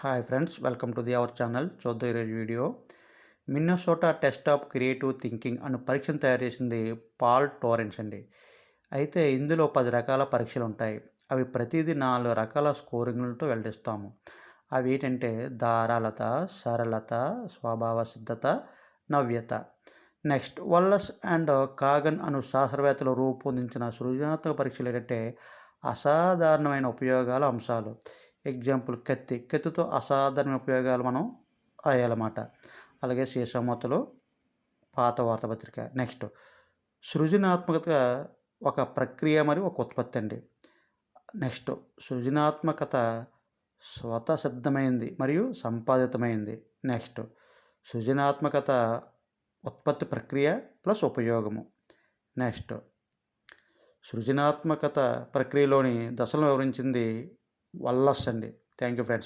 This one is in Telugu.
Hi friends, welcome to our channel. చూద్దాం ఈరోజు video. Minnesota test of creative thinking అను పరీక్షను తయారు చేసింది పాల్ టోరెన్స్ అండి. అయితే ఇందులో 10 రకాల పరీక్షలు ఉంటాయి. అవి ప్రతిదీ 4 రకాల స్కోరింగ్లతో వెల్లడిస్తాము. అవి ఏంటంటే ధారాళత, సరళత, స్వభావ సిద్ధత, నవ్యత. నెక్స్ట్ వల్లస్ అండ్ కాగన్ అను శాస్త్రవేత్తలు రూపొందించిన సృజనాత్మక పరీక్షలు ఏంటంటే అసాధారణమైన ఉపయోగాల అంశాలు. ఎగ్జాంపుల్ కత్తితో అసాధారణ ఉపయోగాలు మనం రాయాలన్నమాట. అలాగే సీసామూతలు, పాత వార్తాపత్రిక. నెక్స్ట్ సృజనాత్మకత ఒక ప్రక్రియ మరియు ఒక ఉత్పత్తి అండి. నెక్స్ట్ సృజనాత్మకత స్వతసిద్ధమైంది మరియు సంపాదితమైంది. నెక్స్ట్ సృజనాత్మకత ఉత్పత్తి ప్రక్రియ ప్లస్ ఉపయోగము. నెక్స్ట్ సృజనాత్మకత ప్రక్రియలోని దశలను వివరించింది వల్లస్ అండి. Thank you friends.